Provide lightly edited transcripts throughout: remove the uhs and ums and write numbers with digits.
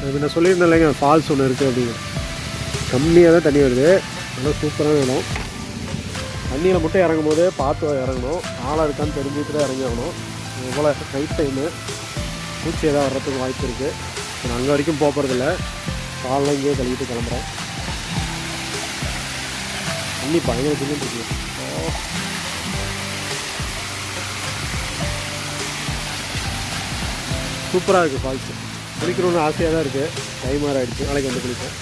அது நான் சொல்லியிருந்தேன் இல்லைங்க, ஃபால்ஸ் ஒன்று இருக்குது அப்படிங்க. கம்மியாக தான் தண்ணி வருது, நல்லா சூப்பரான இடம். தண்ணியில் மட்டும் இறங்கும் போதே பார்த்து இறங்கணும், ஆளாக இருக்கான்னு தெரிஞ்சுட்டு தான் இறங்கி ஆகணும். இதுபோல் நைட் டைமு பூச்சி ஏதாவது வர்றதுக்கு வாய்ப்பு இருக்குது. நான் அங்கே வரைக்கும் போகிறதில்ல, காலைல இங்கேயே கழுவிட்டு கிளம்புறேன். தண்ணி பயங்கர சின்ன இருக்கு. சூப்பராக இருக்குது ஃபால்ஸு. குளிக்கணும்னு ஆசையாக தான் இருக்குது, டைம் மாற ஆகிடுச்சு, நாளைக்கு வந்து குளிப்பேன்.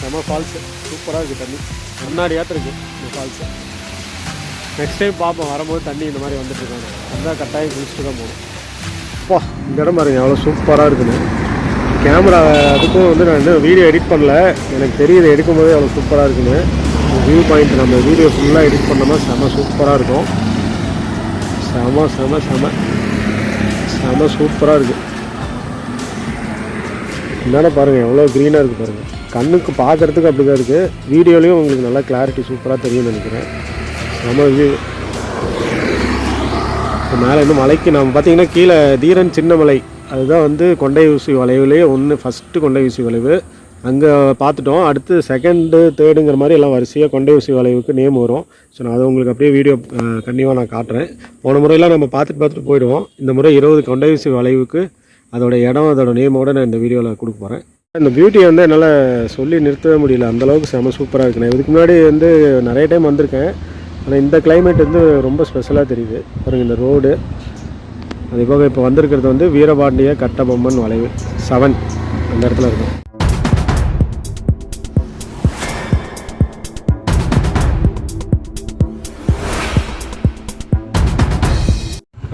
செம்ம ஃபால்ஸு, சூப்பராக இருக்குது. தண்ணி முன்னாடியாட்டம் இருக்குது இந்த ஃபால்ஸு. நெக்ஸ்ட் டைம் பார்ப்போம், வரும்போது தண்ணி இந்த மாதிரி வந்துட்டுருக்காங்க, அதுதான் கட்டாயம் குளிச்சுட்டு தான் போகணும். அப்பா இந்த இடம் பாருங்கள் எவ்வளோ சூப்பராக இருக்குன்னு. கேமரா அதுக்கும் வந்து நான் இன்னும் வீடியோ எடிட் பண்ணல, எனக்கு தெரியுது எடுக்கும்போதே அவ்வளோ சூப்பராக இருக்குன்னு. வியூ பாயிண்ட் நம்ம வீடியோ ஃபுல்லாக எடிட் பண்ணோம்னா செம சூப்பராக இருக்கும். செம செம செம செம சூப்பராக இருக்குது. என்னென்ன பாருங்கள் எவ்வளோ க்ரீனாக இருக்குது பாருங்கள். கண்ணுக்கு பார்க்குறதுக்கு அப்படி தான் இருக்குது, வீடியோலையும் உங்களுக்கு நல்லா கிளாரிட்டி சூப்பராக தெரியும்னு நினைக்கிறேன். செம வியூ. மேலே இன்னும் மலைக்கு நம்ம பார்த்திங்கன்னா கீழே தீரன் சின்ன மலை, அதுதான் வந்து கொண்டை ஊசி வளைவுலேயே ஃபஸ்ட்டு கொண்டை ஊசி வளைவு அங்கே பார்த்துட்டோம். அடுத்து செகண்டு தேர்டுங்கிற மாதிரி எல்லாம் வரிசையாக கொண்டை ஊசி வளைவுக்கு நேம் வரும். ஸோ நான் அதை உங்களுக்கு அப்படியே வீடியோ கண்டிப்பாக நான் காட்டுறேன். போன முறையெல்லாம் நம்ம பார்த்துட்டு போயிடுவோம். இந்த முறை 20 கொண்டை ஊசி வளைவுக்கு அதோட இடம் அதோட நேமோடு நான் இந்த வீடியோவில் கொடுக்க போகிறேன். இந்த பியூட்டி வந்து என்னால் சொல்லி நிறுத்தவே முடியல, அந்தளவுக்கு செம சூப்பராக இருக்குது. நான் இதுக்கு முன்னாடி வந்து நிறைய டைம் வந்திருக்கேன், ஆனால் இந்த கிளைமேட் வந்து ரொம்ப ஸ்பெஷலாக தெரியுது பாருங்கள். இந்த ரோடு அதே போக இப்போ வந்திருக்கிறது வந்து வீரபாண்டிய கட்டபொம்மன் வளைவு 7 அந்த இடத்துல இருக்கும்.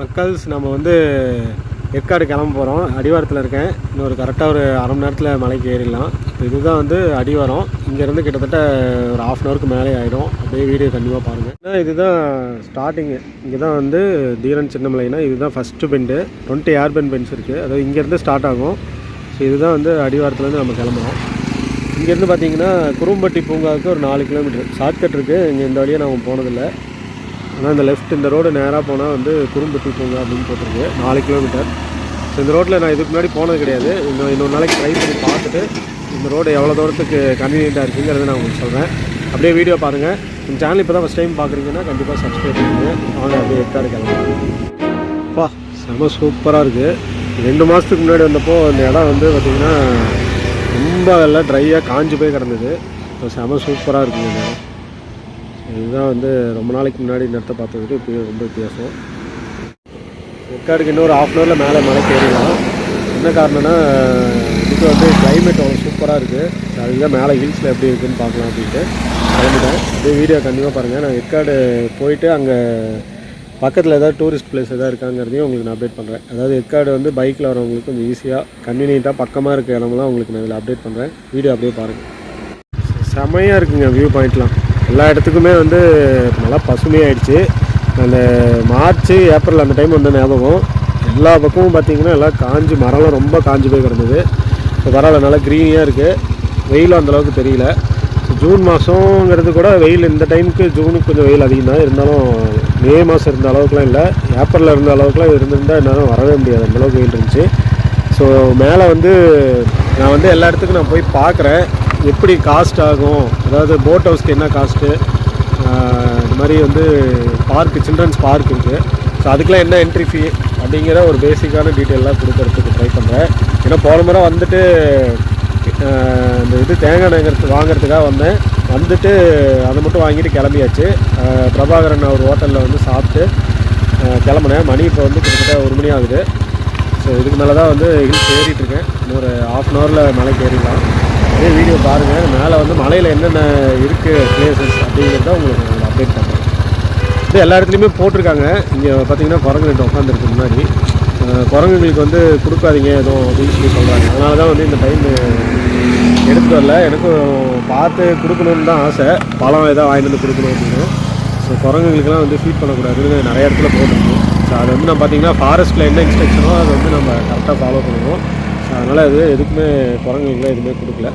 மக்கள்ஸ் நம்ம வந்து ஏற்காடு கிளம்ப போகிறோம். அடிவாரத்தில் இருக்கேன், இன்னொரு கரெக்டாக ஒரு அரை மணி நேரத்தில் மலைக்கு ஏறிடலாம். இதுதான் வந்து அடிவாரம். இங்கேருந்து கிட்டத்தட்ட ஒரு ½ அன் ஹவருக்கு மேலே ஆகிடும். அப்படியே வீடியோ கண்டிப்பாக பாருங்கள். இதுதான் ஸ்டார்டிங்கு. இங்கே தான் வந்து தீரன் சின்னமலைனா இதுதான் ஃபஸ்ட்டு பெண்டு. 20 ஏர்பென் பென்ஸ் இருக்குது, அதாவது இங்கேருந்து ஸ்டார்ட் ஆகும். ஸோ இதுதான் வந்து அடிவாரத்துலேருந்து நம்ம கிளம்புறோம். இங்கேருந்து பார்த்தீங்கன்னா குரும்பட்டி பூங்காவுக்கு ஒரு 4 கிலோமீட்டர் ஷார்ட்கட் இருக்குது. இங்கே இந்த வழியாக நாங்கள் போனதில்லை, ஆனால் இந்த லெஃப்ட் இந்த ரோடு நேராக போனால் வந்து குரும்பட்டி பூங்கா அப்படின்னு போட்டிருக்கு. 4 கிலோமீட்டர். ஸோ இந்த ரோட்டில் நான் இதுக்கு முன்னாடி போனது கிடையாது. இன்னொரு நாளைக்கு ட்ரை பண்ணி பார்த்துட்டு இந்த ரோடு எவ்வளோ தூரத்துக்கு கன்வீனியண்ட்டாக இருக்குங்கிறத நான் உங்களுக்கு சொல்கிறேன். அப்படியே வீடியோ பாருங்கள். இந்த சேனல் இப்போ தான் ஃபஸ்ட் டைம் பார்க்குறீங்கன்னா கண்டிப்பாக சப்ஸ்கிரைப் பண்ணுங்க. வாங்க அப்படியே ஏற்காடு கிளம்புப்பா. செம சூப்பராக இருக்குது. 2 மாதத்துக்கு முன்னாடி வந்தப்போ இந்த இடம் வந்து பார்த்திங்கன்னா ரொம்ப எல்லாம் ட்ரையாக காஞ்சி போய் கிடந்தது. இப்போ செம சூப்பராக இருக்குங்க இந்த இடம். இதுதான் வந்து ரொம்ப நாளைக்கு முன்னாடி இந்த இடத்த பார்த்ததுக்கு இப்போ ரொம்ப வித்தியாசம். ஏற்காடுக்கு இன்னொரு ½ அன் ஹவரில் மேலே மலைக்கு ஏறிடலாம். என்ன காரணம்னா இதுக்கு வந்து கிளைமேட் அவ்வளோ சூப்பராக இருக்குது. அதுதான் மேலே ஹில்ஸில் எப்படி இருக்குதுன்னு பார்க்கலாம் அப்படின்ட்டு கிளம்பிட்டேன். அப்படியே வீடியோ கண்டிப்பாக பாருங்கள். நான் ஏற்காடு போயிட்டு அங்கே பக்கத்தில் ஏதாவது டூரிஸ்ட் பிளேஸ் எதாவது இருக்காங்கிறதையும் உங்களுக்கு நான் அப்டேட் பண்ணுறேன். அதாவது ஏற்காடு வந்து பைக்கில் வரவங்களுக்கு கொஞ்சம் ஈஸியாக கன்வீனியண்ட்டாக பக்கமாக இருக்க இடமெல்லாம் உங்களுக்கு நான் இதில் அப்டேட் பண்ணுறேன். வீடியோ அப்படியே பாருங்கள். செமையாக இருக்குங்க வியூ பாயிண்ட்லாம். எல்லா இடத்துக்குமே வந்து நல்லா பசுமையாகிடுச்சு. அந்த மார்ச் ஏப்ரல் அந்த டைம் வந்து ஞாபகம், எல்லா பக்கமும் பார்த்திங்கன்னா எல்லாம் காஞ்சி மரம்லாம் ரொம்ப காஞ்சி போய் கிடந்தது. இப்போ பரவாயில்ல, நல்லா க்ரீனியாக இருக்குது. வெயிலும் அந்தளவுக்கு தெரியல. ஜூன் மாதங்கிறது கூட வெயில் இந்த டைமுக்கு ஜூனுக்கு கொஞ்சம் வெயில் அதிகம் தான், இருந்தாலும் மே மாதம் இருந்த அளவுக்குலாம் இல்லை, ஏப்ரலில் இருந்த அளவுக்குலாம் இருந்திருந்தால் என்னாலும் வரவே முடியாது, அந்தளவுக்கு வெயில் இருந்துச்சு. ஸோ மேலே வந்து நான் வந்து எல்லா இடத்துக்கும் நான் போய் பார்க்குறேன் எப்படி காஸ்ட் ஆகும், அதாவது போட் ஹவுஸ்க்கு என்ன காஸ்ட்டு, இந்த மாதிரி வந்து பார்க்கு சில்ட்ரன்ஸ் பார்க் இருக்குது. ஸோ அதுக்கெலாம் என்ன என்ட்ரி ஃபீ அப்படிங்கிற ஒரு பேசிக்கான டீட்டெயிலாம் கொடுக்கறதுக்கு ட்ரை பண்ணுறேன். ஏன்னா போன முறை வந்துட்டு இந்த இது தேங்காய் வாங்கிறதுக்காக வந்தேன். வந்துட்டு அதை மட்டும் வாங்கிட்டு கிளம்பியாச்சு. பிரபாகரன் அவர் ஹோட்டலில் வந்து சாப்பிட்டு கிளம்புனேன். மணி இப்போ வந்து கிட்டத்தட்ட 1 மணி ஆகுது. ஸோ இதுக்கு மேலே தான் வந்து ஹில்ஸ் ஏறிட்டுருக்கேன். இன்னொரு ½ அன் ஹவரில் மலைக்கு ஏறிடலாம். அதே வீடியோ பாருங்கள். மேலே வந்து மலையில் என்னென்ன இருக்குது பிளேசஸ் அப்படிங்கிறத உங்களுக்கு நான் அப்டேட் பண்ணுறேன். இது எல்லா இடத்துலையுமே போட்டிருக்காங்க. இங்கே பார்த்தீங்கன்னா குரங்கு 2 உட்காந்துருக்கு முன்னாடி. குரங்குங்களுக்கு வந்து கொடுக்காதீங்க எதுவும் அப்படின்னு சொல்லி சொல்கிறாங்க. அதனால தான் வந்து இந்த டைம் எடுத்துகிட்டு வரல. எனக்கும் பார்த்து கொடுக்கணுன்னு தான் ஆசை, பழம் எதாவது வாங்கிட்டு வந்து கொடுக்கணும் அப்படின்னு. ஸோ குரங்குங்களுக்கெல்லாம் வந்து ஃபீட் பண்ணக்கூடாதுன்னு நிறைய இடத்துல போட்டிருக்கு. ஸோ அதை வந்து நம்ம பார்த்திங்கன்னா ஃபாரஸ்ட்டில் என்ன இன்ஸ்ட்ரக்ஷனோ அதை வந்து நம்ம கரெக்டாக ஃபாலோ பண்ணுவோம். ஸோ அதனால் அது எதுக்குமே குரங்குங்களுக்குலாம் எதுவுமே கொடுக்கல.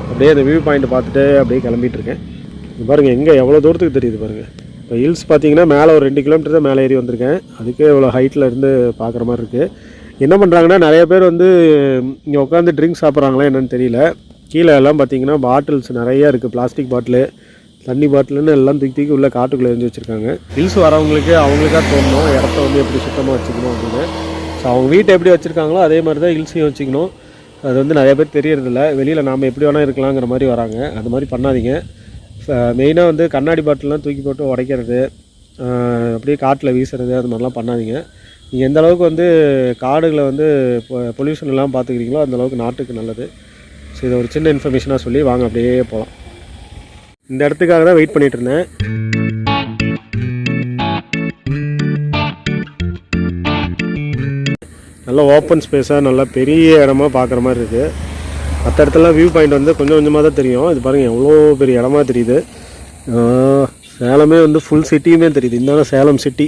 அப்படியே அந்த வியூ பாயிண்ட் பார்த்துட்டு அப்படியே கிளம்பிகிட்ருக்கேன். இது பாருங்கள் எங்கே எவ்வளோ தூரத்துக்கு தெரியுது பாருங்கள். இப்போ ஹில்ஸ் பார்த்திங்கன்னா மேலே ஒரு 2 கிலோமீட்டர் தான் மேலே ஏறி வந்திருக்கேன். அதுக்கே இவ்வளோ ஹைட்டில் இருந்து பார்க்குற மாதிரி இருக்குது. என்ன பண்ணுறாங்கன்னா நிறைய பேர் வந்து இங்கே உட்காந்து ட்ரிங்க்ஸ் சாப்பிட்றாங்களா என்னென்னு தெரியல. கீழே எல்லாம் பார்த்தீங்கன்னா பாட்டில்ஸ் நிறையா இருக்குது, பிளாஸ்டிக் பாட்டிலு, தண்ணி பாட்டிலுன்னு எல்லாம் தூக்கி தூக்கி உள்ளே காட்டுக்குள்ளே எரிஞ்சு வச்சுருக்காங்க. ஹில்ஸ் வரவங்களுக்கு அவங்களுக்காக தோணும் இடத்த வந்து எப்படி சுத்தமாக வச்சுக்கணும் அப்படின்னு. ஸோ அவங்க வீட்டை எப்படி வச்சுருக்காங்களோ அதே மாதிரி தான் ஹில்ஸையும் வச்சுக்கணும். அது வந்து நிறைய பேர் தெரியறதில்ல. வெளியில் நாம் எப்படி வேணால் இருக்கலாங்கிற மாதிரி வராங்க. அது மாதிரி பண்ணாதீங்க. மெயினாக வந்து கண்ணாடி பாட்டிலாம் தூக்கி போட்டு உடைக்கிறது, அப்படியே காட்டில் வீசுறது, அது மாதிரிலாம் பண்ணாதீங்க. நீங்கள் எந்த அளவுக்கு வந்து காடுகளை வந்து பொல்யூஷன் எல்லாம் பார்த்துக்கிறீங்களோ அந்தளவுக்கு நாட்டுக்கு நல்லது. ஸோ இதை ஒரு சின்ன இன்ஃபர்மேஷனாக சொல்லி வாங்க அப்படியே போகலாம். இந்த இடத்துக்காக தான் வெயிட் பண்ணிகிட்டு இருந்தேன். நல்லா ஓப்பன் ஸ்பேஸாக நல்லா பெரிய இடமா பார்க்குற மாதிரி இருக்குது. மற்ற இடத்துலலாம் வியூ பாயிண்ட் வந்து கொஞ்சம் கொஞ்சமாக தான் தெரியும். இது பாருங்கள் எவ்வளோ பெரிய இடமா தெரியுது. சேலமே வந்து ஃபுல் சிட்டியுமே தெரியுது. இந்த சேலம் சிட்டி.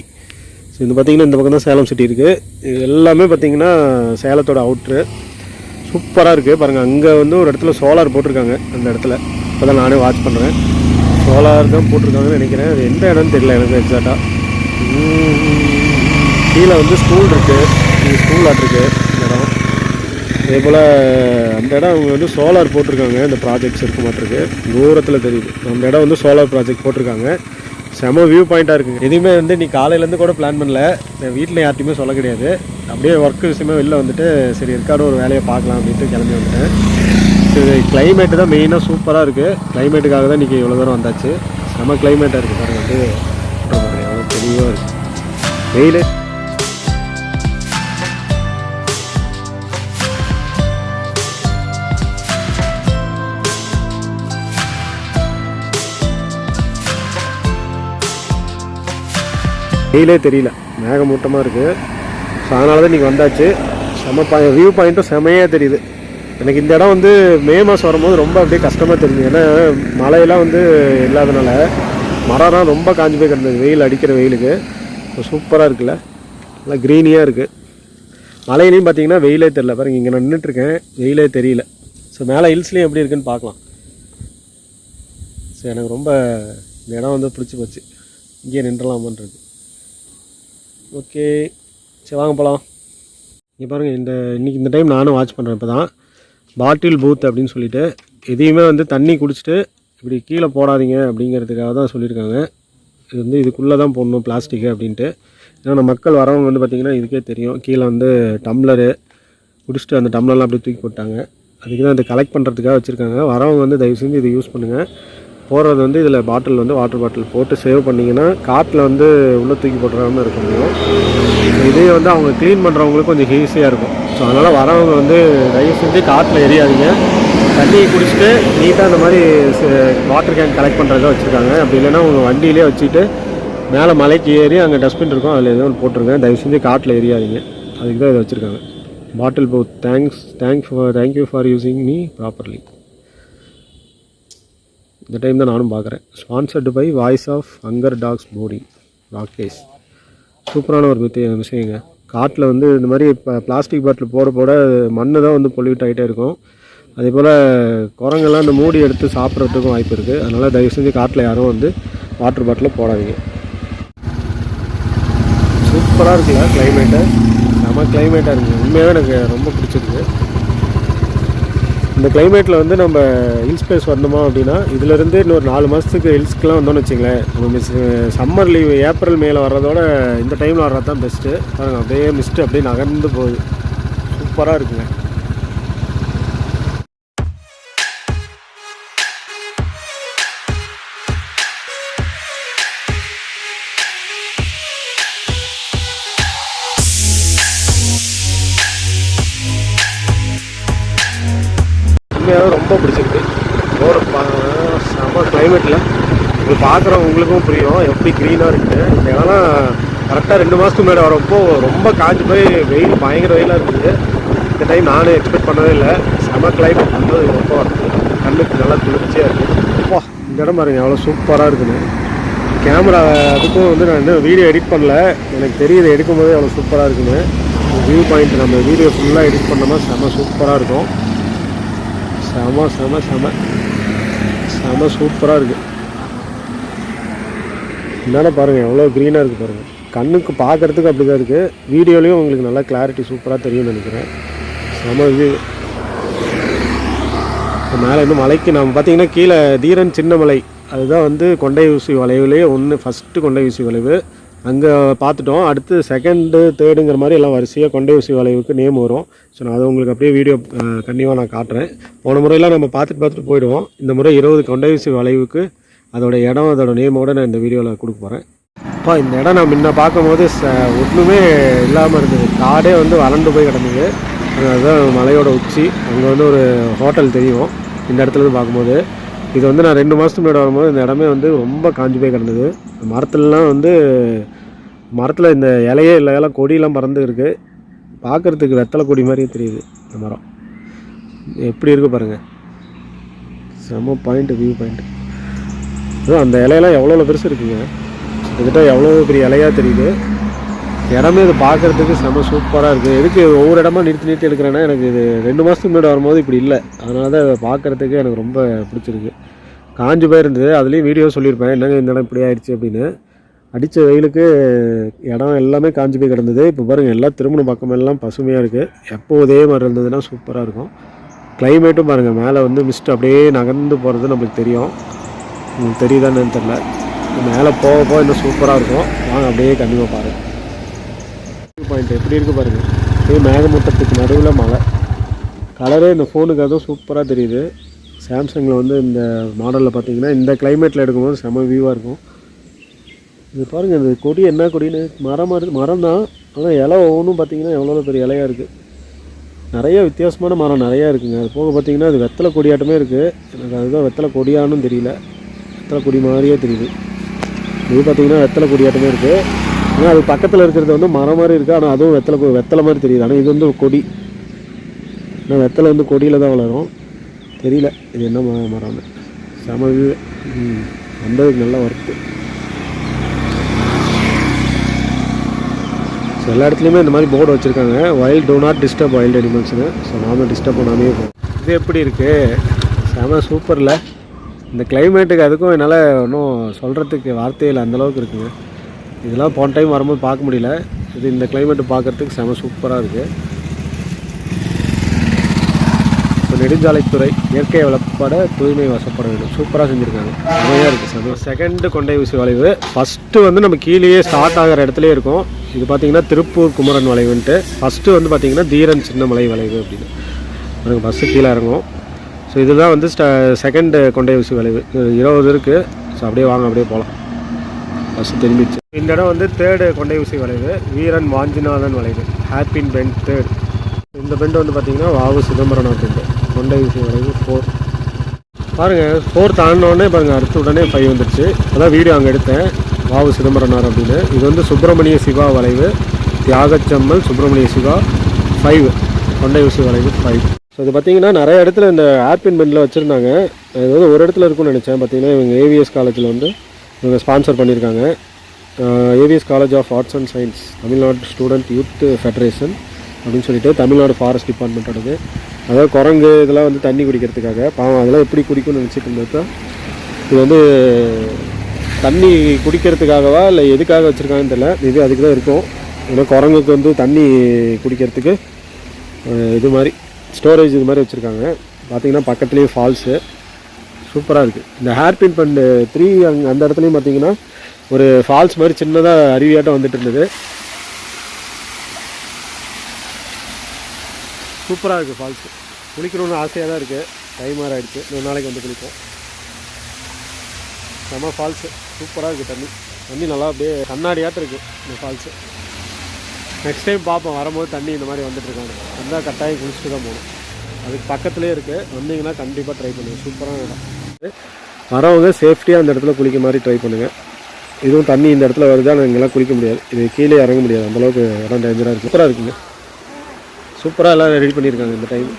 ஸோ இது பார்த்திங்கன்னா இந்த பக்கம் தான் சேலம் சிட்டி இருக்குது. இது எல்லாமே பார்த்திங்கன்னா சேலத்தோட அவுட்ரு. சூப்பராக இருக்குது பாருங்கள். அங்கே வந்து ஒரு இடத்துல சோலார் போட்டிருக்காங்க. அந்த இடத்துல இப்போ தான் நானே வாட்ச் பண்ணுறேன். சோலார் தான் போட்டிருக்காங்கன்னு நினைக்கிறேன். அது எந்த இடம்னு தெரியல எனக்கு எக்ஸாக்டாக. கீழே வந்து ஸ்கூல் இருக்குது. இங்கே ஸ்கூல் ஆட்டிருக்கு இந்த இடம். அதே போல் அந்த இடம் அவங்க வந்து சோலார் போட்டிருக்காங்க. இந்த ப்ராஜெக்ட்ஸ் இருக்க மாட்டிருக்கு, தூரத்தில் தெரியுது. அந்த இடம் வந்து சோலார் ப்ராஜெக்ட் போட்டிருக்காங்க. செம வியூ பாயிண்ட்டாக இருக்குது. எதுவுமே வந்து நீ காலையிலேருந்து கூட பிளான் பண்ணல. வீட்டில் யார்ட்டையுமே சொல்ல கிடையாது. அப்படியே ஒர்க்கு விஷயமா வெளில வந்துட்டு சரி இருக்காரு ஒரு வேலையை பார்க்கலாம் அப்படின்ட்டு கிளம்பி வந்துட்டேன். சரி கிளைமேட்டு தான் மெயினாக சூப்பராக இருக்குது. கிளைமேட்டுக்காக தான் இன்றைக்கி இவ்வளோ தூரம் வந்தாச்சு. செம கிளைமேட்டாக இருக்குது பாருங்கள். வந்து எவ்வளோ தெளிவாக இருக்குது. வெயில் வெயிலே தெரியல, மேகமூட்டமாக இருக்குது. ஸோ அதனால தான் இன்றைக்கி வந்தாச்சு. செம வியூ பாயிண்ட்டும் செமையாக தெரியுது. எனக்கு இந்த இடம் வந்து மே மாதம் வரும்போது ரொம்ப அப்படியே கஷ்டமாக தெரியுது. ஏன்னா மழையெல்லாம் வந்து இல்லாதனால மரம்லாம் ரொம்ப காஞ்சி போய் கிடந்தது வெயில் அடிக்கிற வெயிலுக்கு. சூப்பராக இருக்குல்ல, நல்லா க்ரீனியாக இருக்குது. மலையிலையும் பார்த்தீங்கன்னா வெயிலே தெரியல பாருங்கள். இங்கே நான் நின்றுட்டுருக்கேன், வெயிலே தெரியல. ஸோ மேலே ஹில்ஸ்லேயும் எப்படி இருக்குன்னு பார்க்கலாம். ஸோ எனக்கு ரொம்ப இந்த இடம் வந்து பிடிச்சி போச்சு. இங்கே நின்றலாமான்றது. ஓகே சரி வாங்க போகலாம். இங்கே பாருங்கள், இன்றைக்கி இந்த டைம் நானும் வாட்ச் பண்ணுறேன். இப்போ தான் பாட்டில் பூத் அப்படின்னு சொல்லிட்டு எதையுமே வந்து தண்ணி குடிச்சிட்டு இப்படி கீழே போடாதீங்க அப்படிங்கிறதுக்காக தான் சொல்லியிருக்காங்க. இது வந்து இதுக்குள்ளே தான் போடணும் பிளாஸ்டிக்கு அப்படின்ட்டு. ஏன்னா மக்கள் வரவங்க வந்து பார்த்திங்கன்னா இதுக்கே தெரியும். கீழே வந்து டம்ளரு குடிச்சிட்டு அந்த டம்ளர்லாம் அப்படியே தூக்கி போட்டாங்க. அதுக்கு தான் இதை கலெக்ட் பண்ணுறதுக்காக வச்சுருக்காங்க. வரவங்க வந்து தயவு செஞ்சு இதை யூஸ் பண்ணுங்கள். போகிறது வந்து இதில் பாட்டில் வந்து வாட்டர் பாட்டில் போட்டு சேவ் பண்ணிங்கன்னா காட்டில் வந்து உள்ளே தூக்கி போட்டுறாமல் இருக்க முடியும். இதே வந்து அவங்க க்ளீன் பண்ணுறவங்களுக்கு கொஞ்சம் ஈஸியாக இருக்கும். ஸோ அதனால் வரவங்க வந்து தயவு செஞ்சு காட்டில் எரியாதீங்க. தண்ணியை குடிச்சிட்டு நீட்டாக அந்த மாதிரி வாட்டர் கேன் கலெக்ட் பண்ணுறதா வச்சுருக்காங்க. அப்படி இல்லைன்னா உங்கள் வண்டியிலே வச்சுட்டு மேலே மலைக்கு ஏறி அங்கே டஸ்ட்பின் இருக்கும், அதில் எதுவும் ஒன்று போட்டிருக்கேன். தயவு செஞ்சு காட்டில் எரியாதீங்க. அதுக்கு தான் இதை வச்சுருக்காங்க. Bottle booth thank you for using me properly. இந்த டைம் தான் நானும் பார்க்குறேன். Sponsored by voice of hunger talks boarding Rakesh. சூப்பரான ஒரு விஷயங்க. காட்டில் வந்து இந்த மாதிரி இப்போ பிளாஸ்டிக் பாட்டில் போட போட மண் தான் வந்து பொல்யூட் ஆகிட்டே இருக்கும். அதே போல் குரங்கெல்லாம் இந்த மூடி எடுத்து சாப்பிட்றதுக்கும் வாய்ப்பு இருக்குது. அதனால் தயவு செஞ்சு காட்டில் யாரும் வந்து வாட்டர் பாட்டில் போடாதீங்க. சூப்பராக இருக்குல்ல கிளைமேட்டு, செம கிளைமேட்டாக இருக்குது. உண்மையாகவே எனக்கு ரொம்ப பிடிச்சிருக்கு. இந்த கிளைமேட்டில் வந்து நம்ம ஹில் ஸ்பேஸ் வரணுமா அப்படின்னா இதிலேருந்து இன்னொரு 4 மாதத்துக்கு ஹில்ஸ்க்கெலாம் வந்தோம்னு வச்சுங்களேன். நம்ம சம்மர் லீவ் ஏப்ரல் மேலே வர்றதோட இந்த டைமில் வர்றது தான் பெஸ்ட்டு. பாருங்கள் அப்படியே மிஸ்ட்டு அப்படியே நகர்ந்து போகுது. சூப்பராக இருக்குங்க. ரொம்ப பிடிச்சிருக்கு. ரோடு செம்ம கிளைமேட்டில் உங்களுக்கு பார்க்குறவங்களுக்கும் புரியும் எப்படி க்ரீனாக இருக்குது. இந்த இடம்லாம் கரெக்டாக 2 மாதத்துக்கு முன்னாடி வரப்போ ரொம்ப காஞ்சி போய் வெயில் பயங்கர வெயிலாக இருக்குது. இந்த டைம் நானும் எக்ஸ்பெக்ட் பண்ணவே இல்லை. செம்ம கிளைமேட் வந்து ரொம்ப கண்ணுக்கு நல்லா குளிர்ச்சியாக இருக்குது. அப்பா இந்த இடம் பாருங்கள் எவ்வளோ சூப்பராக இருக்குன்னு. கேமரா அதுக்கும் வந்து நான் இன்னும் வீடியோ எடிட் பண்ணல. எனக்கு தெரியுது எடுக்கும்போது எவ்வளோ சூப்பராக இருக்குன்னு. வியூ பாயிண்ட் நம்ம வீடியோ ஃபுல்லாக எடிட் பண்ணோம்னா செம்ம சூப்பராக இருக்கும். செம செம செம செம சூப்பராக இருக்குது. என்னென்ன பாருங்கள் எவ்வளோ க்ரீனாக இருக்குது பாருங்கள். கண்ணுக்கு பார்க்குறதுக்கு அப்படி தான் இருக்குது. வீடியோலையும் உங்களுக்கு நல்லா கிளாரிட்டி சூப்பராக தெரியும்னு நினைக்கிறேன். செம வியூ. மேலே இன்னும் மலைக்கு நம்ம பார்த்திங்கன்னா கீழே தீரன் சின்ன மலை, அதுதான் வந்து கொண்டை ஊசி வளைவுலேயே ஃபஸ்ட்டு கொண்டை ஊசி வளைவு அங்கே பார்த்துட்டோம். அடுத்து செகண்டு தேர்டுங்கிற மாதிரி எல்லாம் வரிசையாக கொண்டை ஊசி வளைவுக்கு நேம் வரும். ஸோ நான் அதை உங்களுக்கு அப்படியே வீடியோ கண்டிப்பாக நான் காட்டுறேன். போன முறையெல்லாம் நம்ம பார்த்துட்டு போயிடுவோம். இந்த முறை 20 கொண்டை ஊசி வளைவுக்கு அதோடய இடம் அதோட நேமோடு நான் இந்த வீடியோவில் கொடுக்க போகிறேன். அப்போ இந்த இடம் நான் முன்ன பார்க்கும்போது ஒன்றுமே இல்லாமல் இருந்தது. காடே வந்து வறண்டு போய் கிடந்தது. அதுதான் மலையோட உச்சி. அங்கே வந்து ஒரு ஹோட்டல் தெரியும் இந்த இடத்துலேருந்து பார்க்கும்போது. இது வந்து நான் 2 மாதத்துக்கு முன்னாடி வரும்போது இந்த இடமே வந்து ரொம்ப காஞ்சி போய் கிடந்தது. மரத்துலலாம் வந்து மரத்தில் இந்த இலையே இல்லை, கொடியெல்லாம் பறந்து இருக்குது. பார்க்குறதுக்கு வெத்தலை கொடி மாதிரியே தெரியுது இந்த மரம். எப்படி இருக்குது பாருங்கள், செம்ம பாயிண்ட்டு, வியூ பாயிண்ட்டு. அதுவும் அந்த இலையெல்லாம் எவ்வளோ பெருசு இருக்குங்க, கிட்டத்தட்ட எவ்வளோ பெரிய இலையாக தெரியுது. இடமே இது பார்க்குறதுக்கு செம்ம சூப்பராக இருக்குது. எதுக்கு ஒவ்வொரு இடமா நிறுத்தி எடுக்கிறேன்னா, எனக்கு இது 2 மாதத்துக்கு முன்னாடி வரும்போது இப்படி இல்லை. அதனால தான் அதை பார்க்குறதுக்கு எனக்கு ரொம்ப பிடிச்சிருக்கு. காஞ்சி போயிருந்தது. அதுலேயும் வீடியோ சொல்லியிருப்பேன், என்னங்க இந்த இடம் இப்படி ஆயிடுச்சு அப்படின்னு. அடித்த வெயிலுக்கு இடம் எல்லாமே காஞ்சி போய் கிடந்தது. இப்போ பாருங்கள், எல்லாம் திருமண பக்கம் எல்லாம் பசுமையாக இருக்குது. எப்போ இதே மாதிரி இருந்ததுன்னா சூப்பராக இருக்கும். கிளைமேட்டும் பாருங்கள், மேலே வந்து மிஸ்ட் அப்படியே நகர்ந்து போகிறது நம்மளுக்கு தெரியும். உங்களுக்கு தெரியுதான்னு தெரில. மேலே போக இன்னும் சூப்பராக இருக்கும். வாங்க அப்படியே கண்டிப்பாக பாருங்கள். பாயிண்ட் எப்படி இருக்குது பாருங்கள். அப்படியே மேகமூட்டத்துக்கு நடுவில் மலை. கலரே இந்த ஃபோனுக்கு அதுவும் சூப்பராக தெரியுது. சாம்சங்கில் வந்து இந்த மாடலில் பார்த்தீங்கன்னா இந்த கிளைமேட்டில் எடுக்கும்போது செம வியூவாக இருக்கும். இது பாருங்கள், இந்த கொடி என்ன கொடின்னு மரம் தான். ஆனால் இலை ஒவ்வொன்றும் பார்த்தீங்கன்னா எவ்வளோ பெரிய இலையாக இருக்குது. நிறைய வித்தியாசமான மரம் நிறையா இருக்குங்க. அது போக பார்த்தீங்கன்னா அது வெத்தலை கொடியாட்டமே இருக்குது. எனக்கு அதுதான் வெத்தலை கொடியானும் தெரியல, வெத்தலை கொடி மாதிரியே தெரியுது. இது பார்த்தீங்கன்னா வெத்தலை கொடியாட்டமே இருக்குது. ஆனால் அது பக்கத்தில் இருக்கிறது வந்து மரம் மாதிரி இருக்குது. ஆனால் அதுவும் வெத்தலை மாதிரி தெரியுது. ஆனால் இது வந்து கொடி. ஆனால் வெத்தலை வந்து கொடியில் தான் வளரும். தெரியல இது என்ன மரம்னு. செம வந்ததுக்கு நல்லா ஒர்க்கு. ஸோ எல்லா இடத்துலையுமே இந்த மாதிரி போர்டு வச்சுருக்காங்க, wild do not disturb wild அனிமல்ஸ்னு. ஸோ நானும் டிஸ்டர்ப் பண்ணாமே போகும். இது எப்படி இருக்குது, செம சூப்பரில். இந்த கிளைமேட்டுக்கு அதுக்கும் என்னால் ஒன்றும் சொல்கிறதுக்கு வார்த்தையே இல்லை, அந்தளவுக்கு இருக்குங்க. இதெல்லாம் போன டைம் வரும்போது பார்க்க முடியல. இது இந்த கிளைமேட்டு பார்க்குறதுக்கு செம சூப்பராக இருக்குது. ஸோ நெடுஞ்சாலைத்துறை இயற்கை வளப்பட தூய்மை வசப்பட வேண்டும். சூப்பராக செஞ்சுருக்காங்க, நிறையா இருக்குது. செம. செகண்டு கொண்டை ஊசி வளைவு ஃபஸ்ட்டு வந்து நம்ம கீழேயே ஸ்டார்ட் ஆகிற இடத்துலேயே இருக்கும். இது பார்த்திங்கன்னா திருப்பூர் குமரன் வளைவுன்ட்டு. ஃபஸ்ட்டு வந்து பார்த்திங்கன்னா தீரன் சின்ன மலை வளைவு அப்படின்னு எனக்கு பஸ்ஸு கீழே இறங்கும். ஸோ இதுதான் வந்து செகண்டு கொண்டை ஊசி வளைவு. 20 இருக்குது. ஸோ அப்படியே வாங்க அப்படியே போகலாம். பஸ்ஸு திரும்பிச்சு. இந்த இடம் வந்து தேர்டு கொண்டை ஊசி வளைவு, வீரன் வாஞ்சிநாதன் வளைவு, ஹேர்பின் பெண்ட் தேர்டு. இந்த பெண்டு வந்து பார்த்திங்கன்னா வாவு சிதம்பரனார் பெண்டு. கொண்டை ஊசி வளைவு 4 பாருங்கள். 4 தாண்டினோடனே பாருங்கள், அடுத்த உடனே 5 வந்துடுச்சு. அதான் வீடியோ அங்கே எடுத்தேன், வாவு சிதம்பரனார் அப்படின்னு. இது வந்து சுப்பிரமணிய சிவா வளைவு, தியாகச்சம்மல் சுப்பிரமணிய சிவா 5 கொண்டை ஊசி வளைவு 5. ஸோ இது பார்த்திங்கன்னா நிறைய இடத்துல இந்த ஹேர்பின் பெண்டில் வச்சுருந்தாங்க. இது வந்து ஒரு இடத்துல இருக்குன்னு நினச்சேன். பார்த்திங்கன்னா இவங்க ஏவிஎஸ் காலேஜில் வந்து இவங்க ஸ்பான்சர் பண்ணியிருக்காங்க. AVS college of arts and science, Tamil Nadu student youth federation அப்படின்னு சொல்லிட்டு தமிழ்நாடு ஃபாரஸ்ட் டிபார்ட்மெண்ட்டோடது. அதாவது குரங்கு இதெல்லாம் வந்து தண்ணி குடிக்கிறதுக்காக. பாவம் அதெல்லாம் எப்படி குடிக்கும்னு நினச்சிட்டு இருந்தப்போ இது வந்து தண்ணி குடிக்கிறதுக்காகவா இல்லை எதுக்காக வச்சுருக்காங்கன்னு தெரியல. இது அதுக்கு தான் இருக்கும். ஏன்னா குரங்குக்கு வந்து தண்ணி குடிக்கிறதுக்கு இது மாதிரி ஸ்டோரேஜ் இது மாதிரி வச்சுருக்காங்க. பார்த்திங்கன்னா பக்கத்துலேயே ஃபால்ஸு சூப்பராக இருக்குது. இந்த ஹேர்பின் பண்டு 3 அந்த இடத்துலையும் பார்த்திங்கன்னா ஒரு ஃபால்ஸ் மாதிரி சின்னதாக அருவியாட்டம் வந்துட்டு இருந்தது. சூப்பராக இருக்குது ஃபால்ஸு. குளிக்கணும்னு ஆசையாக தான் இருக்குது. டைம் வேறு ஆகிடுச்சு, 2 நாளைக்கு வந்து குளிப்போம். செம்ம ஃபால்ஸு, சூப்பராக இருக்குது. தண்ணி நல்லா அப்படியே கண்ணாடியாட்டம் இருக்குது இந்த ஃபால்ஸு. நெக்ஸ்ட் டைம் பார்ப்போம், வரும்போது தண்ணி இந்த மாதிரி வந்துட்டுருக்காங்க. வந்தால் கட்டாயம் குளிச்சுட்டு தான் போகணும். அதுக்கு பக்கத்துலேயே இருக்குது. வந்தீங்கன்னா கண்டிப்பாக ட்ரை பண்ணுங்கள். சூப்பரான இடம். வரவங்க சேஃப்டியாக அந்த இடத்துல குளிக்க மாதிரி ட்ரை பண்ணுங்கள். இதுவும் தண்ணி இந்த இடத்துல வருது, ஆனால் இங்கெல்லாம் குளிக்க முடியாது. இது கீழே இறங்க முடியாது, அந்தளவுக்கு இடம் டேஞ்சராக இருக்குது. சூப்பராக இருக்குங்க. சூப்பராக எல்லாம் ரெடி பண்ணியிருக்காங்க இந்த டைம்.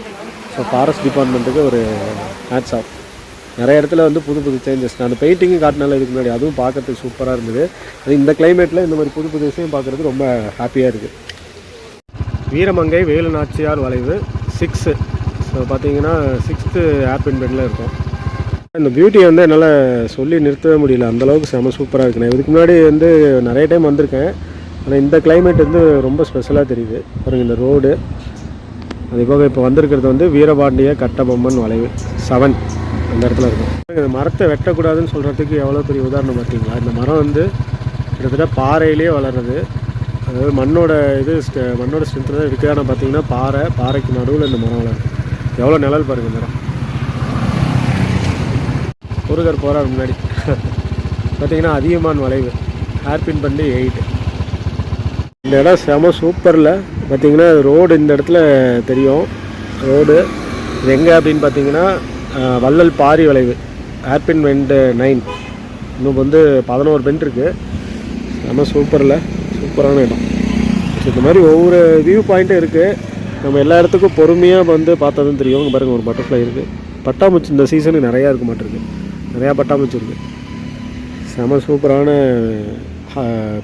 ஸோ ஃபாரஸ்ட் டிபார்ட்மெண்ட்டுக்கு ஒரு ஹேட்ஸ் ஆஃப். நிறைய இடத்துல வந்து புது சேஞ்சஸ். நான் அந்த பெயிண்டிங்கும் காட்டினால இதுக்கு முன்னாடி, அதுவும் பார்க்குறதுக்கு சூப்பராக இருந்தது. அது இந்த கிளைமேட்டில் இந்த மாதிரி புது விஷயம் பார்க்குறது ரொம்ப ஹாப்பியாக இருக்குது. வீரமங்கை வேலு நாச்சியார் வளைவு 6. ஸோ பார்த்தீங்கன்னா 6th ஹேர்பின் பெண்டில் இருக்கும். இந்த பியூட்டி வந்து என்னால் சொல்லி நிறுத்தவே முடியல, அந்தளவுக்கு செம சூப்பராக இருக்குது. நான் இதுக்கு முன்னாடி வந்து நிறைய டைம் வந்திருக்கேன். ஆனால் இந்த கிளைமேட் வந்து ரொம்ப ஸ்பெஷலாக தெரியுது பாருங்கள். இந்த ரோடு அது போக இப்போ வந்திருக்கிறது வந்து வீரபாண்டிய கட்டபொம்மன் வளைவு 7 அந்த இடத்துல இருக்கும். இந்த மரத்தை வெட்டக்கூடாதுன்னு சொல்கிறதுக்கு எவ்வளோ பெரிய உதாரணம் பார்த்தீங்களா. இந்த மரம் வந்து கிட்டத்தட்ட பாறையிலே வளர்றது. அதாவது மண்ணோட மண்ணோட ஸ்ட்ரென்த்து தான் இருக்குது. ஆனால் பார்த்தீங்கன்னா பாறைக்கு நடுவில் இந்த மரம் வளருது. எவ்வளோ நிழல் பாருங்கள் மரம். முருகர் போகிறார் முன்னாடி. பார்த்தீங்கன்னா அதியமான் வளைவு ஹேர்பின் பண்ணி 8. இந்த இடம் செம சூப்பரில். பார்த்தீங்கன்னா ரோடு இந்த இடத்துல தெரியும். ரோடு இது எங்கே அப்படின்னு பார்த்தீங்கன்னா வள்ளல் பாரி வளைவு ஹேர்பின் பெண்டு 9. இன்னும் வந்து 11 பெண்ட் இருக்குது. செம சூப்பரான இடம். இந்த மாதிரி ஒவ்வொரு வியூ பாயிண்ட்டும் இருக்குது. நம்ம எல்லா இடத்துக்கும் பொறுமையாக வந்து பார்த்ததும் தெரியும். இங்கே பாருங்கள் ஒரு பட்டர்ஃப்ளை இருக்குது. பட்டாம்பூச்சி இந்த சீசனுக்கு நிறையா இருக்க மாட்டிருக்கு. நிறையா பட்டாம்பூச்சி இருக்குது. செம சூப்பரான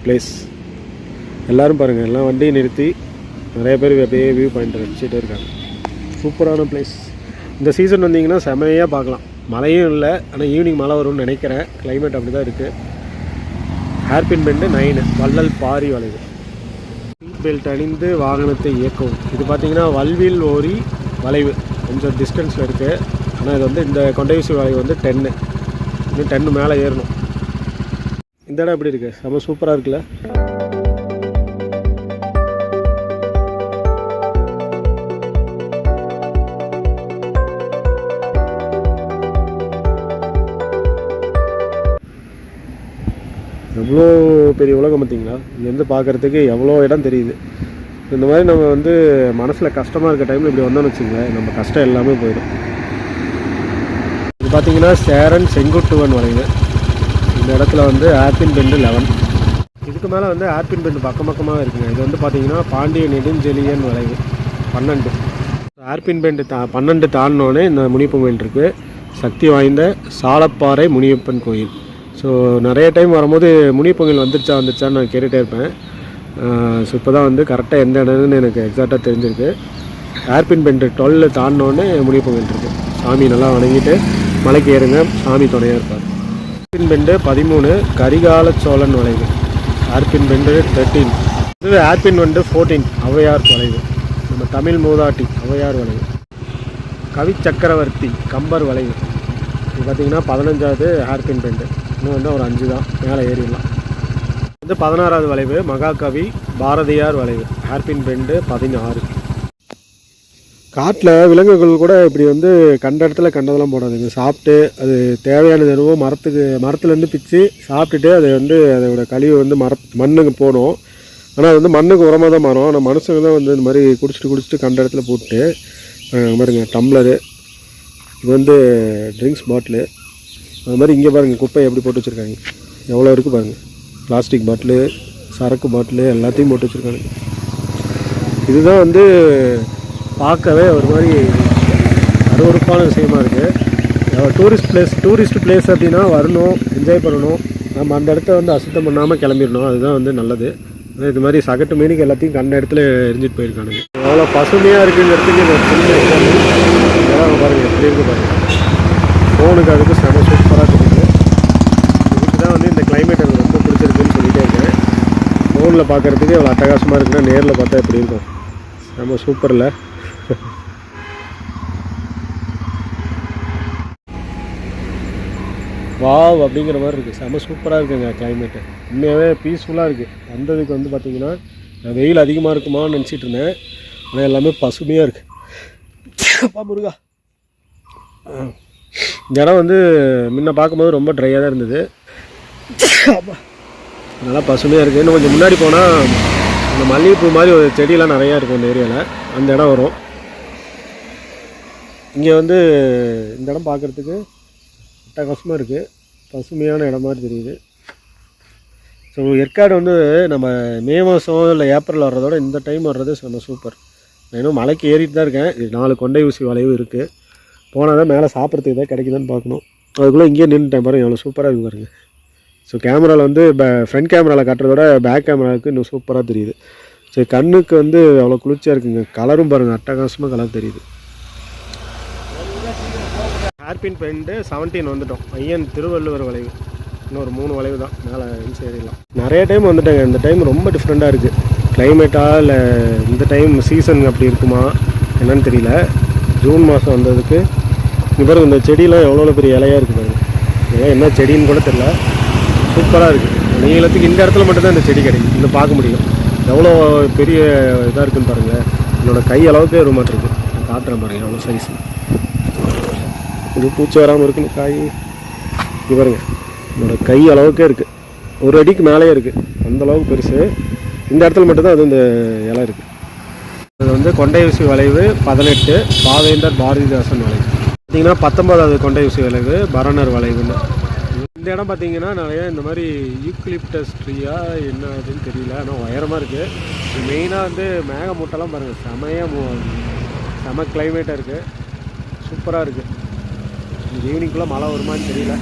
பிளேஸ். எல்லோரும் பாருங்கள், எல்லாம் வண்டியை நிறுத்தி நிறைய பேர் அப்படியே வியூ பாயிண்ட் வச்சுட்டே இருக்காங்க. சூப்பரான பிளேஸ். இந்த சீசன் வந்தீங்கன்னா செமையாக பார்க்கலாம். மழையும் இல்லை, ஆனால் ஈவினிங் மழை வரும்னு நினைக்கிறேன். கிளைமேட் அப்படி தான் இருக்குது. ஹேர்பின் பெண்டு 9 வள்ளல் பாரி வளைவு. சீட் பெல்ட் அணிந்து வாகனத்தை இயக்கவும். இது பார்த்திங்கன்னா வல்வில் ஓரி வளைவு கொஞ்சம் டிஸ்டன்ஸில் இருக்குது. ஆனால் இது வந்து இந்த கொண்டையூசி வளைவு வந்து 10. இன்னும் 10 மேலே ஏறணும். இந்த இடம் எப்படி இருக்குது? செம்ம சூப்பராக இருக்குல்ல. எவ்வளோ பெரிய உலகம் பார்த்தீங்களா. இங்கேருந்து பார்க்குறதுக்கு எவ்வளோ இடம் தெரியுது. இந்த மாதிரி நம்ம வந்து மனசில் கஷ்டமாக இருக்க டைமில் இப்படி வந்தோம்னு வச்சுங்களேன், நம்ம கஷ்டம் எல்லாமே போயிடும். இது பார்த்திங்கன்னா சேரன் செங்குட்டுவன் வளைவு. இந்த இடத்துல வந்து ஹேர்பின் பெண்டு 11. இதுக்கு மேலே வந்து ஹேர்பின் பெண்டு பக்கமாக இருக்குங்க. இது வந்து பார்த்திங்கன்னா பாண்டிய நெடுஞ்செழியன் வளைவு 12. ஹேர்பின் பெண்டு 12 தாண்டினோடனே இந்த முனியப்பன் கோயில் இருக்குது. சக்தி வாய்ந்த சாலப்பாறை முனியப்பன் கோயில். ஸோ நிறைய டைம் வரும்போது முனியப்பன் கோயில் வந்துருச்சான்னு நான் கேட்டுகிட்டே இருப்பேன். ஸோ இப்போ தான் வந்து கரெக்டாக எந்த இடம்னு எனக்கு எக்ஸாக்டாக தெரிஞ்சிருக்கு. ஹேர்பின் பெண்டு 12 தாண்டினோடனே முனியப்பன் கோயில் இருக்குது. சாமி நல்லா வணங்கிட்டு மலைக்கு ஏறுங்க, சாமி துணையாக இருப்பார். ஹேர்பின் பெண்டு 13 கரிகால சோழன் வளைவு. Hairpin bend 13. இது ஹேர்பின் பெண்டு 14 ஔவையார் வளைவு. நம்ம தமிழ் மூதாட்டி ஔவையார் வளைவு. கவி சக்கரவர்த்தி கம்பர் வளைவு. இது பார்த்திங்கன்னா 15வது ஹேர்பின் பெண்டு. இன்னும் வந்து ஒரு 5 தான், மேலே ஏறிடலாம். வந்து 16வது வளைவு மகாகவி பாரதியார் வளைவு. Hairpin bend 16. காட்டில் விலங்குகள் கூட இப்படி வந்து கண்ட இடத்துல கண்டதெல்லாம் போடாதுங்க. சாப்பிட்டு அது தேவையான எதுவோ மரத்துலேருந்து பிச்சு சாப்பிட்டுட்டு அது வந்து அதோட கழிவு வந்து மண்ணுக்கு போடும். ஆனால் அது வந்து மண்ணுக்கு உரமாக தான் மாறும். ஆனால் மனுஷங்க தான் வந்து இந்த மாதிரி குடிச்சிட்டு கண்ட இடத்துல போட்டு பாருங்க. டம்ளரு, இது வந்து ட்ரிங்க்ஸ் பாட்டிலு. அது மாதிரி இங்கே பாருங்கள் குப்பையை எப்படி போட்டு வச்சுருக்காங்க. எவ்வளோ இருக்குது பாருங்கள். பிளாஸ்டிக் பாட்டிலு, சரக்கு பாட்டிலு எல்லாத்தையும் போட்டு வச்சுருக்காங்க. இதுதான் வந்து பார்க்கவே ஒரு மாதிரி அருவருப்பான விஷயமா இருக்குது. டூரிஸ்ட் பிளேஸ் அப்படின்னா வரணும், என்ஜாய் பண்ணணும். நம்ம அந்த இடத்த வந்து அசுத்தம் பண்ணாமல் கிளம்பிடணும். அதுதான் வந்து நல்லது. இது மாதிரி சகட்டு மீனுக்கு எல்லாத்தையும் கண்ட இடத்துல எரிஞ்சிட்டு போயிருக்கானுங்க. எவ்வளோ பசுமையாக இருக்குங்கிறதுக்கு இந்த சின்ன பாருங்கள் எப்படி இருக்குது பாருங்கள். ஃபோனுக்கு அதுக்கு செம சூப்பராக தெரியுது. இதுக்கு தான் வந்து இந்த கிளைமேட் எனக்கு ரொம்ப பிடிச்சிருக்குன்னு சொல்லிகிட்டே இருக்கேன். ஃபோனில் பார்க்குறதுக்கு எவ்வளோ அட்டகாசமாக இருக்குன்னா நேரில் பார்த்தா எப்படி இருக்கும். செம சூப்பரில். வாவ் அப்படிங்கிற மாதிரி இருக்குது. செம சூப்பராக இருக்குங்க கிளைமேட்டு. உண்மையாகவே பீஸ்ஃபுல்லாக இருக்குது. வந்ததுக்கு வந்து பார்த்திங்கன்னா வெயில் அதிகமாக இருக்குமான்னு நினச்சிட்டு இருந்தேன். ஆனால் எல்லாமே பசுமையாக இருக்குது. அப்பா முருகா. இந்த இடம் வந்து முன்ன பார்க்கும்போது ரொம்ப ட்ரையாக தான் இருந்தது. நல்லா பசுமையாக இருக்குது. இன்னும் கொஞ்சம் முன்னாடி போனால் அந்த மல்லிகைப்பூ மாதிரி ஒரு செடியெலாம் நிறையா இருக்கும் அந்த ஏரியாவில். அந்த இடம் வரும். இங்கே வந்து இந்த இடம் பார்க்குறதுக்கு அட்டகாசமாக இருக்குது. பசுமையான இடம் மாதிரி தெரியுது. ஸோ ஏற்காடு வந்து நம்ம மே மாதம் இல்லை ஏப்ரல் வர்றதோட இந்த டைம் வர்றது செம்ம சூப்பர். நான் இன்னும் மலைக்கு ஏறிட்டு தான் இருக்கேன். இது 4 கொண்டை ஊசி வளைவு இருக்குது. போனால் தான் மேலே சாப்பிட்றதுக்கு தான் கிடைக்குதான்னு பார்க்கணும். அதுக்குள்ளே இங்கேயே நின்றுட்டேன் பாருங்கள். எவ்வளோ சூப்பராக இருக்குது பாருங்கள். ஸோ கேமராவில் வந்து ஃப்ரண்ட் கேமராவில் காட்டுறதோட பேக் கேமராவுக்கு இன்னும் சூப்பராக தெரியுது. ஸோ கண்ணுக்கு வந்து அவ்வளோ குளிர்ச்சியாக இருக்குங்க. கலரும் பாருங்கள், அட்டகாசமாக கலர் தெரியுது. ஹேர்பின் பெண்டு 17 வந்துட்டோம். ஐயன் திருவள்ளுவர் வளைவு. இன்னொரு 3 வளைவு தான், மேலே ஏறிடலாம். நிறைய டைம் வந்துட்டேங்க. இந்த டைம் ரொம்ப டிஃப்ரெண்ட்டாக இருக்குது. கிளைமேட்டாக இல்லை இந்த டைம் சீசன் அப்படி இருக்குமா என்னன்னு தெரியல. ஜூன் மாதம் வந்ததுக்கு இவருக்கு இந்த செடியெலாம் எவ்வளோ பெரிய இலையாக இருக்குது பாருங்க. இதெல்லாம் என்ன செடின்னு கூட தெரியல. சூப்பராக இருக்குது. நீளத்துக்கு இந்த இடத்துல மட்டும்தான் இந்த செடி கிடைக்கும். இன்னும் பார்க்க முடியும் எவ்வளோ பெரிய இதாக இருக்குதுன்னு பாருங்கள். என்னோடய கை அளவுக்கு ஒரு மாட்டு இருக்குது. நான் காட்டுறேன் பாருங்கள் எவ்வளோ சைஸ். இது பூச்சி வராமல் இருக்குன்னு காய் இது பாருங்க. என்னோடய கை அளவுக்கே இருக்குது. 1 அடிக்கு மேலேயே இருக்குது. அந்தளவுக்கு பெருசு. இந்த இடத்துல மட்டும்தான் அது இந்த இலை இருக்குது. இது வந்து கொண்டை ஊசி வளைவு 18 பாவேந்தர் பாரதிதாசன் வளைவு. பார்த்திங்கன்னா 19வது கொண்டை ஊசி வளைவு பரணர் வளைவுன்னு. இந்த இடம் பார்த்திங்கன்னா நிறைய இந்த மாதிரி யூக்லிப்டஸ் ட்ரீயா என்ன அதுன்னு தெரியல. ஆனால் உயரமாக இருக்குது. மெயினாக வந்து மேகமூட்டெல்லாம் பாருங்கள், செமையாக செம கிளைமேட்டாக இருக்குது. சூப்பராக இருக்குது. ஈவினிங்குள்ளே மழை வருமானு தெரியல.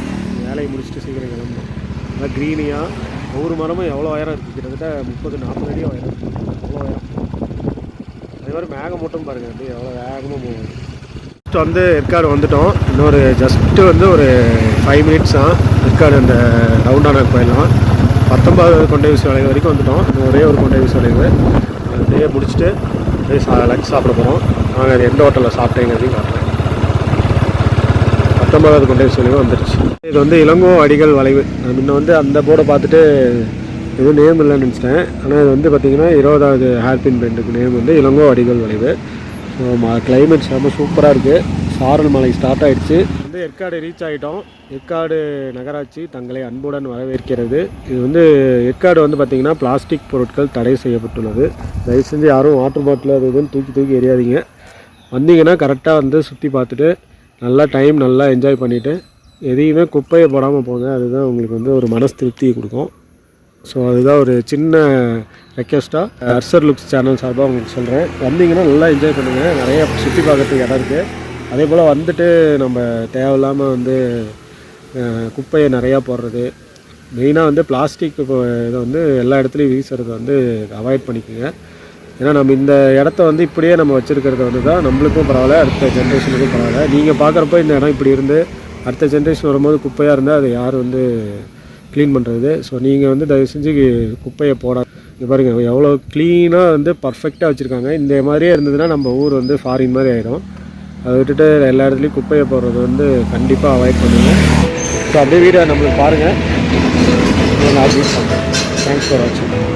வேலையை முடிச்சுட்டு சீக்கிரம் கிளம்பணும். அதான் க்ரீனியாக ஒவ்வொரு மரமும் எவ்வளோ உயரம் இருக்குது. கிட்டத்தட்ட 30-40 அடி உயரம் இருக்குது. அவ்வளோ உயரம். அதே மாதிரி மேகமூட்டம் பாருங்கள் அப்படியே எவ்வளோ வேகமாக போகும். ஃபஸ்ட்டு வந்து ஏற்காடு வந்துவிட்டோம். இன்னொரு ஜஸ்ட்டு வந்து ஒரு 5 மினிட்ஸ் தான் ஏற்காடு அந்த ரவுண்டானா போயிடலாம். 19வது கொண்டை ஊசி வளைவு வரைக்கும் வந்துவிட்டோம். இன்னும் ஒரே ஒரு கொண்டை ஊசி வளைவு அப்படியே முடிச்சுட்டு அப்படியே லஞ்ச் சாப்பிட போகிறோம். நாங்கள் அது எந்த ஹோட்டலில் சாப்பிட்டேங்கிறதையும் காட்டுறேன். 19வது கொண்டை ஊசி வளைவு வந்துடுச்சு. இது வந்து இளங்கோ அடிகள் வளைவு. முன்ன வந்து அந்த போர்டை பார்த்துட்டு எதுவும் நேம் இல்லைன்னு நினச்சிட்டேன். ஆனால் இது வந்து பார்த்திங்கன்னா 20வது ஹேர்பின் பெண்டுக்கு நேம் வந்து இளங்கோ அடிகள் வளைவு. ஸோ கிளைமேட் செம்ம சூப்பராக இருக்குது. சாரல் மலை ஸ்டார்ட் ஆகிடுச்சு. வந்து ஏற்காடு ரீச் ஆகிட்டோம். ஏற்காடு நகராட்சி தங்களை அன்புடன் வரவேற்கிறது. இது வந்து ஏற்காடு வந்து பார்த்திங்கன்னா பிளாஸ்டிக் பொருட்கள் தடை செய்யப்பட்டுள்ளது. தயவு செஞ்சு யாரும் வாட்டர் பாட்டில் அது இதுன்னு தூக்கி எறியாதீங்க. வந்தீங்கன்னா கரெக்டாக வந்து சுற்றி பார்த்துட்டு நல்லா நல்லா என்ஜாய் பண்ணிவிட்டு எதையுமே குப்பையை போடாமல் போங்க. அதுதான் உங்களுக்கு வந்து ஒரு மனசு திருப்தியை கொடுக்கும். ஸோ அதுதான் ஒரு சின்ன ரெக்வெஸ்ட்டாக அர்சர் லுக்ஸ் சேனல் சார்பாக உங்களுக்கு சொல்கிறேன். வந்தீங்கன்னா நல்லா என்ஜாய் பண்ணுங்கள். நிறைய சுற்றி பார்க்குறதுக்கு இடம் இருக்குது. அதே போல் வந்துட்டு நம்ம தேவையில்லாமல் வந்து குப்பையை நிறையா போடுறது, மெயினாக வந்து பிளாஸ்டிக் இதை வந்து எல்லா இடத்துலையும் வீசுறதை வந்து அவாய்ட் பண்ணிக்கோங்க. ஏன்னா நம்ம இந்த இடத்த வந்து இப்படியே நம்ம வச்சுருக்கிறது வந்து தான் நம்மளுக்கும் பரவாயில்ல, அடுத்த ஜென்ரேஷனுக்கும் பரவாயில்ல. நீங்கள் பார்க்குறப்போ இந்த இடம் இப்படி இருந்து அடுத்த ஜென்ரேஷன் வரும்போது குப்பையாக இருந்தால் அதை யார் வந்து க்ளீன் பண்ணுறது. ஸோ நீங்கள் வந்து தயவு செஞ்சு குப்பையை போட பாருங்கள் எவ்வளோ க்ளீனாக வந்து பர்ஃபெக்டாக வச்சுருக்காங்க. இந்த மாதிரியே இருந்ததுன்னா நம்ம ஊர் வந்து ஃபாரின் மாதிரி ஆகிடும். அதை விட்டுட்டு எல்லா இடத்துலையும் குப்பையை போடுறது வந்து கண்டிப்பாக அவாய்ட் பண்ணுங்கள். ஸோ அப்படியே வீடியோ நம்மளுக்கு பாருங்கள். தேங்க்ஸ் ஃபார் வாட்சிங்.